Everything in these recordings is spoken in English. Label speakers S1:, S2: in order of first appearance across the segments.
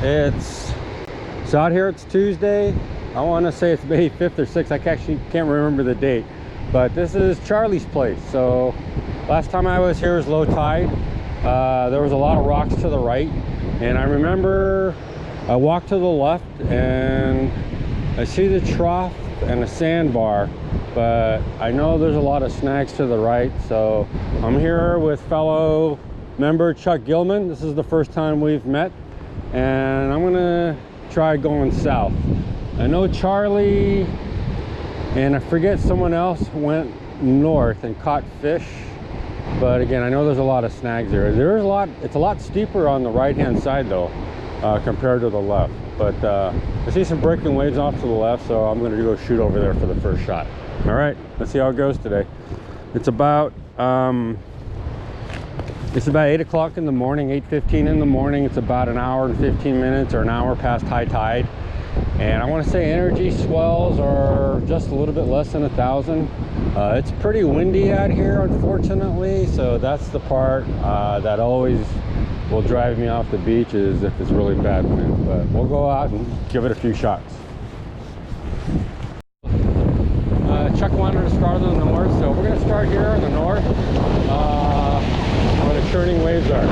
S1: So out here it's Tuesday. I want to say it's May 5th or 6th. I actually can't remember the date, but this is Charlie's place. So last time I was here was low tide. There was a lot of rocks to the right, and I remember I walked to the left and I see the trough and a sandbar, but I know there's a lot of snags to the right. So I'm here with fellow member Chuck Gilman. This is the first time we've met, and I'm gonna try going south. I know Charlie and I forget someone else went north and caught fish, but again, I know there's a lot of snags there. It's a lot steeper on the right hand side though, compared to the left. But I see some breaking waves off to the left, so I'm gonna go shoot over there for the first shot. All right, let's see how it goes today. It's about 8 o'clock in the morning, 8:15 in the morning. It's about an hour and 15 minutes or an hour past high tide. And I want to say energy swells are just a little bit less than 1,000. It's pretty windy out here, unfortunately. So that's the part that always will drive me off the beach, is if it's really bad wind. But we'll go out and give it a few shots. Chuck wanted to start on the north, so we're going to start here in the north. Where the churning waves are.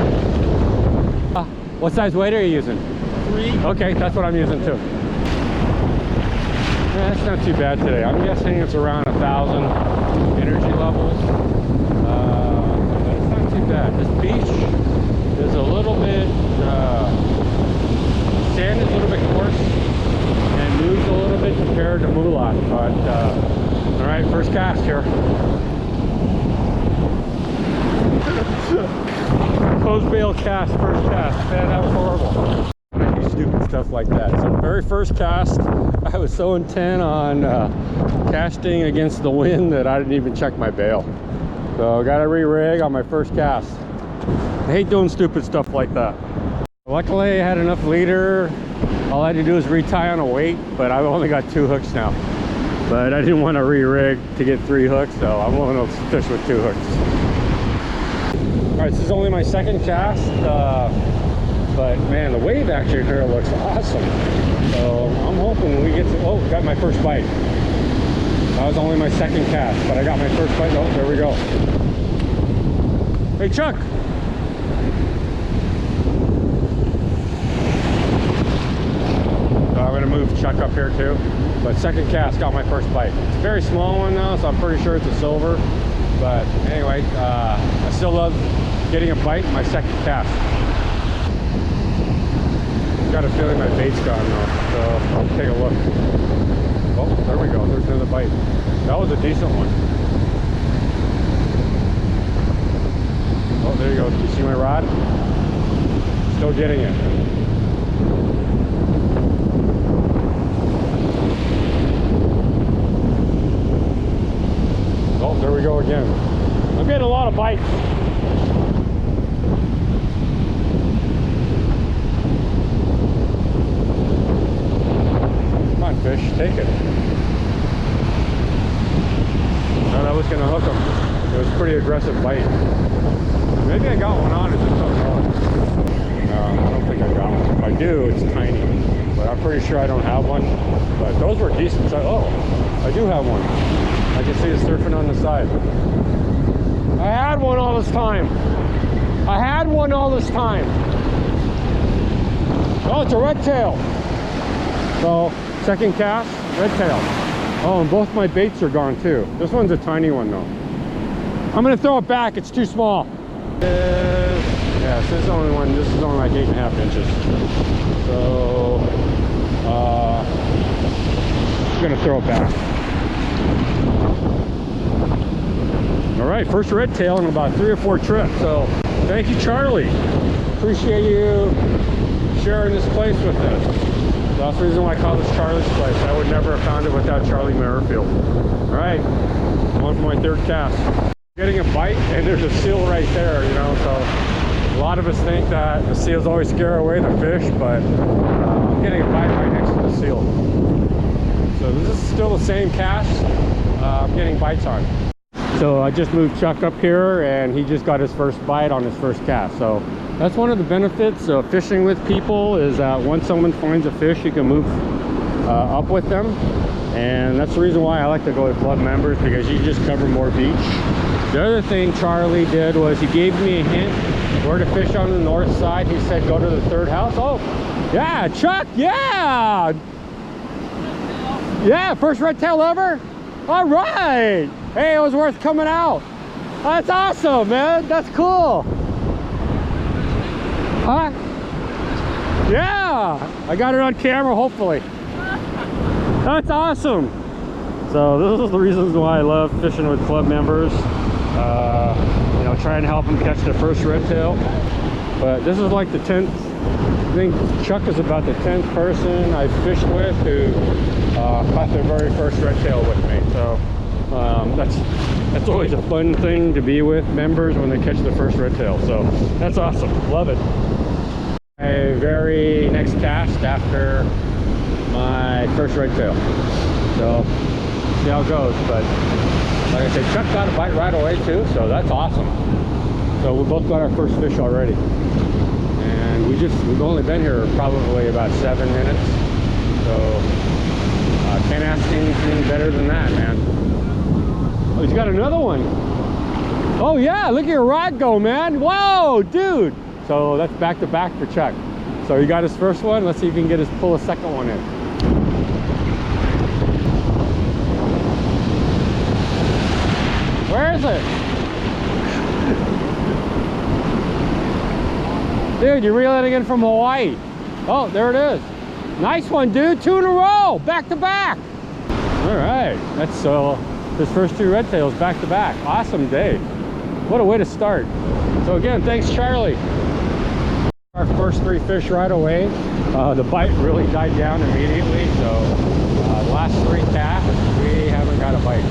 S1: What size weight are you using? 3. Okay, that's what I'm using too. Yeah, that's not too bad today. I'm guessing it's around 1,000 energy levels. But it's not too bad. This beach is a little bit, sand is a little bit coarse and moves a little bit compared to Moolah. But, all right, first cast here. Closed bail cast, first cast. Man, that was horrible. I do stupid stuff like that. So very first cast, I was so intent on casting against the wind that I didn't even check my bail. So I got to re-rig on my first cast. I hate doing stupid stuff like that. Luckily I had enough leader. All I had to do is retie on a weight, but I've only got 2 hooks now. But I didn't want to re-rig to get 3 hooks, so I'm willing to fish with 2 hooks. All right, this is only my second cast, but man, the wave action here looks awesome. So I'm hoping we get to, oh, got my first bite. That was only my second cast, but I got my first bite. Oh, there we go. Hey, Chuck. So I'm gonna move Chuck up here too. But second cast, got my first bite. It's a very small one now, so I'm pretty sure it's a silver. But anyway, I still love getting a bite in my second cast. Got a feeling my bait's gone though, so I'll take a look. Oh, there we go, there's another bite. That was a decent one. Oh, there you go, do you see my rod? Still getting it. Oh, there we go again. I'm getting a lot of bites. Come on, fish, take it. No, that was gonna hook him. It was a pretty aggressive bite. Maybe I got one on, I just don't know. No, I don't think I got one. If I do, it's tiny. But I'm pretty sure I don't have one. But those were decent. Oh, I do have one. I can see it surfing on the side. I had one all this time. I had one all this time. Oh, it's a redtail. So, second cast, redtail. Oh, and both my baits are gone too. This one's a tiny one though. I'm gonna throw it back, it's too small. Yeah, this is only one, this is only like 8.5 inches. So, I'm gonna throw it back. All right, first redtail in about 3 or 4 trips. So thank you, Charlie. Appreciate you sharing this place with us. That's the reason why I call this Charlie's place. I would never have found it without Charlie Merriefield. All right, on for my 3rd cast. Getting a bite, and there's a seal right there, you know, so a lot of us think that the seals always scare away the fish, but I'm getting a bite right next to the seal. So this is still the same cast I'm getting bites on. So I just moved Chuck up here and he just got his first bite on his first cast. So that's one of the benefits of fishing with people, is that once someone finds a fish, you can move up with them. And that's the reason why I like to go with club members, because you just cover more beach. The other thing Charlie did was he gave me a hint where to fish on the north side. He said go to the third house. Oh yeah, Chuck, yeah, first red tail ever. All right, hey, it was worth coming out. That's awesome, man. That's cool. Huh? Yeah, I got it on camera, hopefully. That's awesome. So this is the reasons why I love fishing with club members. You know, trying to help them catch their first red tail. But this is like the 10th, I think Chuck is about the 10th person I've fished with who caught their very first red tail with me. So that's always a fun thing to be with members when they catch their first red tail. So that's awesome, love it. My very next cast after my first red tail. So see how it goes. But like I said, Chuck got a bite right away too, so that's awesome. So we both got our first fish already. And we've only been here probably about 7 minutes. So can't ask anything better than that, man. Oh, he's got another one. Oh yeah, look at your rod go, man. Whoa, dude. So that's back to back for Chuck. So he got his first one. Let's see if he can pull a second one in. Where is it? Dude, you're reeling it in from Hawaii. Oh, there it is. Nice one, dude. 2 in a row, back to back. All right, that's his first 2 red tails back to back. Awesome day. What a way to start. So again, thanks, Charlie. Our first 3 fish right away. The bite really died down immediately. So the last 3 casts, we haven't got a bite.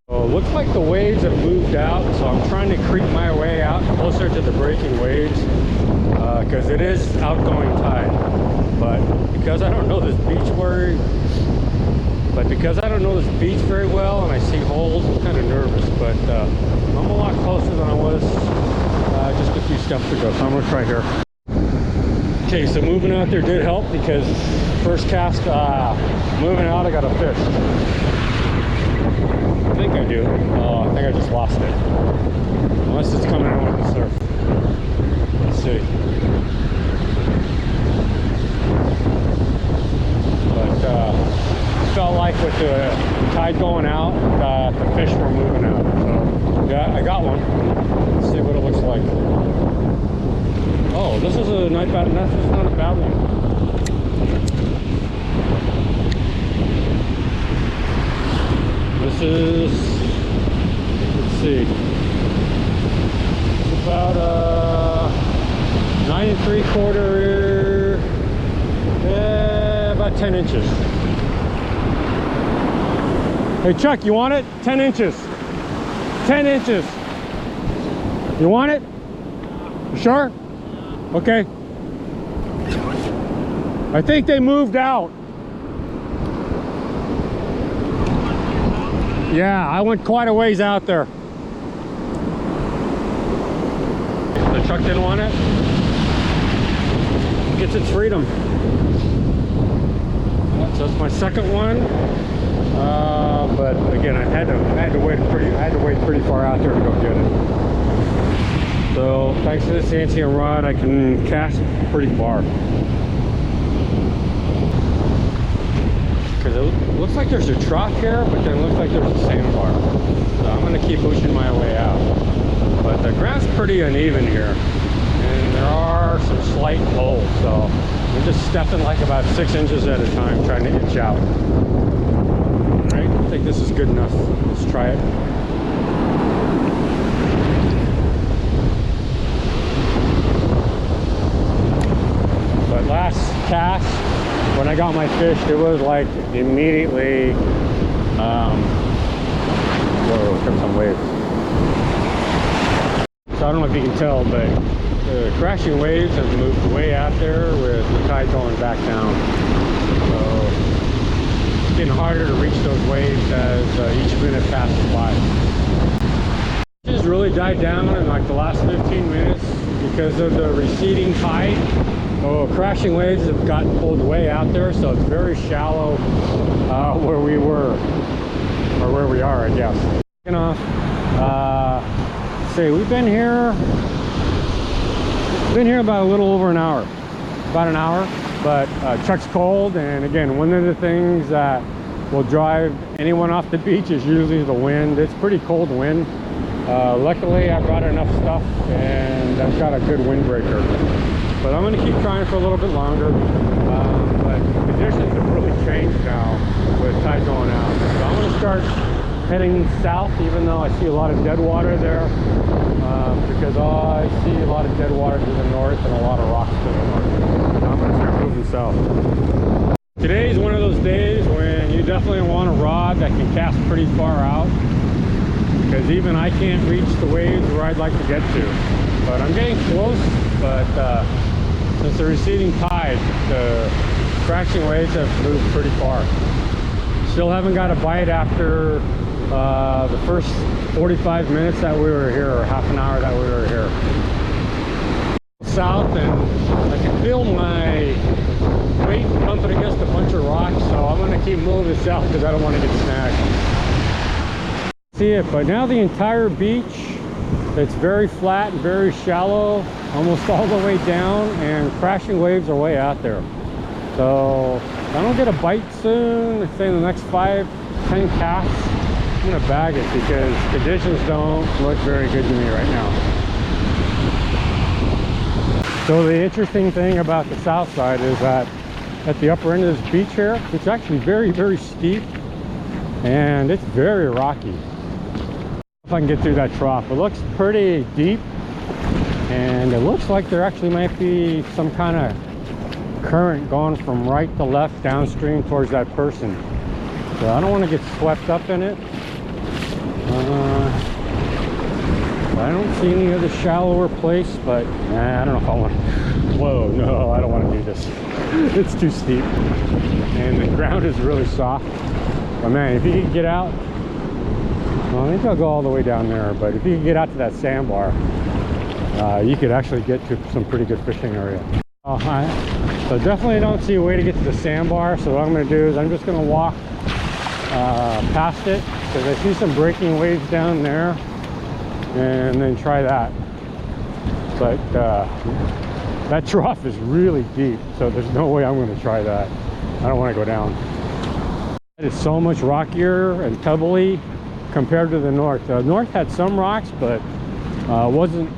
S1: Looks like the waves have moved out, so I'm trying to creep my way out closer to the breaking waves, because it is outgoing tide. But because I don't know this beach very well, and I see holes, I'm kind of nervous. But I'm a lot closer than I was just a few steps ago, so I'm gonna try here. Okay, so moving out there did help, because first cast, moving out, I got a fish. I think I do. Oh, I think I just lost it. Unless it's coming in with the surf. Let's see. But felt like with the tide going out, the fish were moving out. So yeah, I got one. Let's see what it looks like. Oh, this is a nice bad. This is not a bad one. This is, let's see, it's about 9 3/4, about 10 inches. Hey Chuck, you want it? 10 inches. 10 inches. You want it? You sure? Okay. I think they moved out. Yeah, I went quite a ways out there. The Chuck didn't want it. It gets its freedom. So it's my second one. But again, I had to wait pretty far out there to go get it. So thanks to this Ancient rod, I can cast pretty far. Because it looks like there's a trough here, but then it looks like there's a sandbar. So I'm going to keep pushing my way out. But the ground's pretty uneven here, and there are some slight holes, so I'm just stepping like about 6 inches at a time, trying to inch out. Alright, I think this is good enough. Let's try it. But last cast, when I got my fish, it was like immediately, whoa, here comes some waves. So I don't know if you can tell, but the crashing waves have moved way out there with the tide going back down. So getting harder to reach those waves as each minute passes by. It's really died down in like the last 15 minutes because of the receding tide. Oh, crashing waves have gotten pulled way out there, so it's very shallow where we were, or where we are, I guess. Off. Say we've been here about a little over an hour, but truck's cold, and again, one of the things that will drive anyone off the beach is usually the wind. It's pretty cold wind. Luckily I brought enough stuff and I've got a good windbreaker, but I'm going to keep trying for a little bit longer. But conditions have really changed now with tide going out, so I'm going to start heading south, even though I see a lot of dead water there, because I see a lot of dead water to the north and a lot of rocks to the north. So I'm going to start moving south. Today is one of those days when you definitely want a rod that can cast pretty far out, because even I can't reach the waves where I'd like to get to. But I'm getting close, but since the receding tide, the crashing waves have moved pretty far. Still haven't got a bite after the first 45 minutes that we were here, or half an hour that we were here. South, and I can feel my weight bumping against a bunch of rocks, so I'm going to keep moving south because I don't want to get snagged. See it, but now the entire beach, it's very flat and very shallow, almost all the way down, and crashing waves are way out there. So if I don't get a bite soon, let's say in the next 5-10 casts, I'm gonna bag it, because conditions don't look very good to me right now. So the interesting thing about the south side is that at the upper end of this beach here, it's actually very, very steep, and it's very rocky. If I can get through that trough, it looks pretty deep, and it looks like there actually might be some kind of current going from right to left downstream towards that person. So I don't want to get swept up in it. I don't see any other shallower place, but I don't know if I want to. Whoa, no, I don't want to do this. It's too steep, and the ground is really soft. But man, if you could get out, well, maybe I'll go all the way down there, but if you could get out to that sandbar, you could actually get to some pretty good fishing area. So definitely don't see a way to get to the sandbar, so what I'm going to do is I'm just going to walk past it, because I see some breaking waves down there, and then try that. But that trough is really deep, so there's no way I'm going to try that. I don't want to go down. It is so much rockier and tubbly compared to the north. The north had some rocks, but wasn't.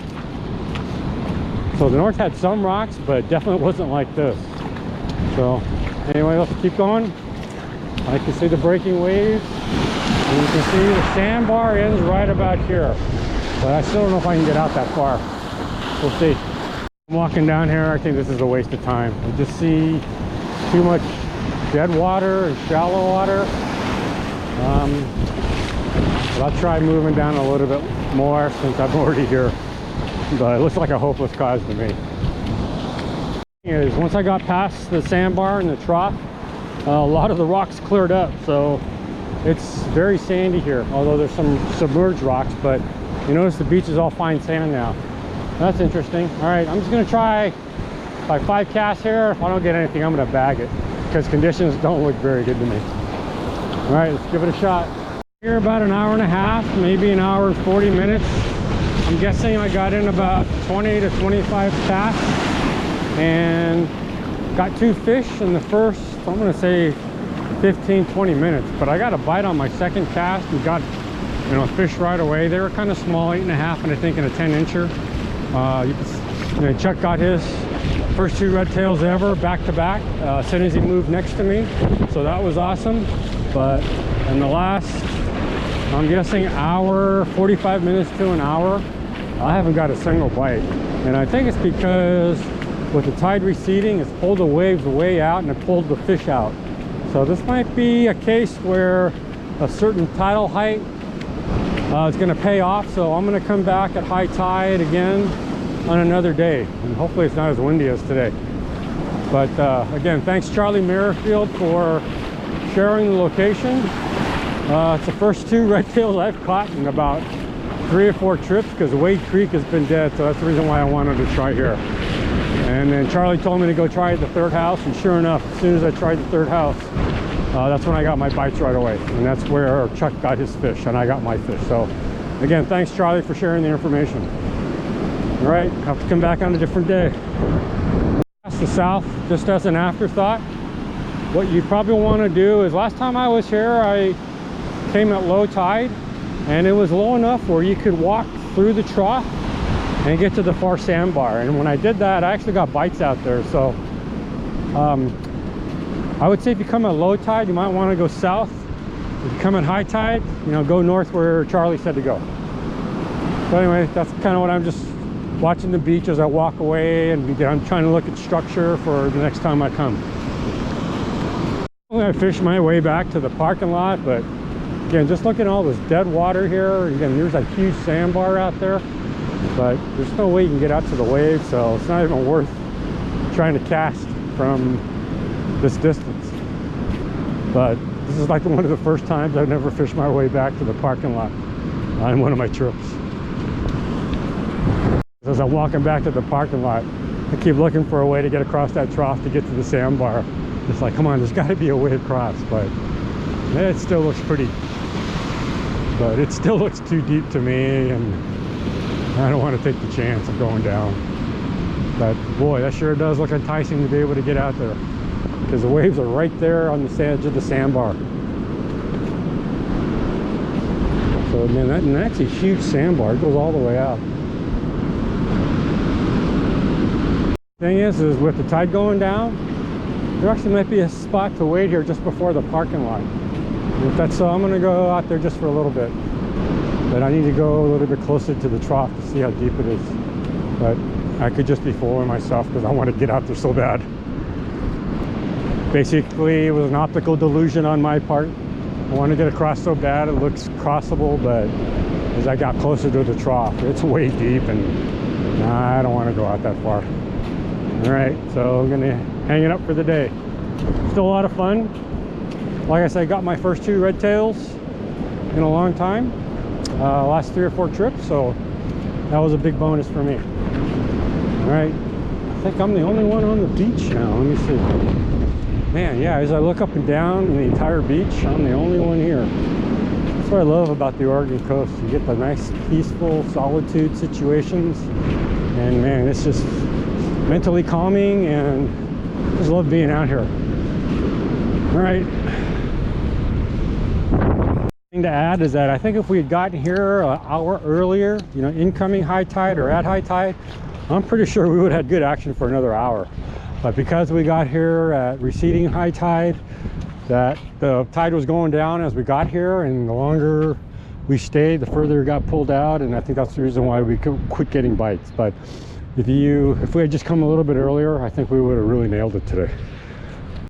S1: So the north had some rocks, but definitely wasn't like this. So anyway, let's keep going. I can see the breaking waves, and you can see the sandbar ends right about here. But I still don't know if I can get out that far. We'll see. I'm walking down here. I think this is a waste of time. I just see too much dead water and shallow water. But I'll try moving down a little bit more since I'm already here. But it looks like a hopeless cause to me. Is once I got past the sandbar and the trough, a lot of the rocks cleared up, so it's very sandy here, although there's some submerged rocks. But you notice the beach is all fine sand now. That's interesting. All right, I'm just going to try like 5 casts here. If I don't get anything, I'm going to bag it, because conditions don't look very good to me. All right, let's give it a shot. Here about an hour and a half, maybe an hour and 40 minutes. I'm guessing I got in about 20 to 25 casts and got 2 fish in the first, I'm going to say 15-20 minutes. But I got a bite on my second cast and got, you know, fish right away. They were kind of small, 8.5 and I think in a 10-incher. Chuck got his first 2 red tails ever back to back as soon as he moved next to me, so that was awesome. But in the last, I'm guessing hour, 45 minutes to an hour, I haven't got a single bite, and I think it's because with the tide receding, it's pulled the waves way out and it pulled the fish out. So this might be a case where a certain tidal height is going to pay off. So I'm going to come back at high tide again on another day, and hopefully it's not as windy as today. But again, thanks Charlie Merriefield for sharing the location. It's the first 2 redtails I've caught in about 3 or 4 trips, because Wade Creek has been dead, so that's the reason why I wanted to try here. And then Charlie told me to go try the 3rd house, and sure enough, as soon as I tried the 3rd house, that's when I got my bites right away. And that's where Chuck got his fish and I got my fish. So again, thanks Charlie for sharing the information. All right, have to come back on a different day. Past the south, just as an afterthought, what you probably want to do is, last time I was here, I came at low tide, and it was low enough where you could walk through the trough and get to the far sandbar. And when I did that, I actually got bites out there. So I would say if you come at low tide, you might want to go south. If you come at high tide, you know, go north where Charlie said to go. So anyway, that's kind of what I'm just watching the beach as I walk away, and I'm trying to look at structure for the next time I come. I fished my way back to the parking lot, but again, just looking at all this dead water here. Again, there's a huge sandbar out there, but there's no way you can get out to the waves, so it's not even worth trying to cast from this distance. But this is like one of the first times I've never fished my way back to the parking lot on one of my trips. As I'm walking back to the parking lot, I keep looking for a way to get across that trough to get to the sandbar. It's like, come on, there's got to be a way across, but it still looks pretty, but it still looks too deep to me, and I don't want to take the chance of going down. But boy, that sure does look enticing to be able to get out there, because the waves are right there on the edge of the sandbar. So man, that's a huge sandbar. It goes all the way out. Thing is with the tide going down, there actually might be a spot to wait here just before the parking lot. If that's so, I'm going to go out there just for a little bit. But I need to go a little bit closer to the trough to see how deep it is. But I could just be fooling myself because I want to get out there so bad. Basically, it was an optical delusion on my part. I want to get across so bad it looks crossable, but as I got closer to the trough, it's way deep, and I don't want to go out that far. All right, so I'm gonna hang it up for the day. Still a lot of fun. Like I said, I got my first 2 redtails in a long time, last 3 or 4 trips, so that was a big bonus for me. All right, I think I'm the only one on the beach now. Let me see. Man, yeah, as I look up and down the entire beach, I'm the only one here. That's what I love about the Oregon coast. You get the nice, peaceful solitude situations, and man, it's just mentally calming, and just love being out here. All right. Thing to add is that I think if we had gotten here an hour earlier, you know, incoming high tide or at high tide, I'm pretty sure we would have had good action for another hour. But because we got here at receding high tide, that the tide was going down as we got here, and the longer we stayed, the further it got pulled out, and I think that's the reason why we quit getting bites. But if we had just come a little bit earlier, I think we would have really nailed it today.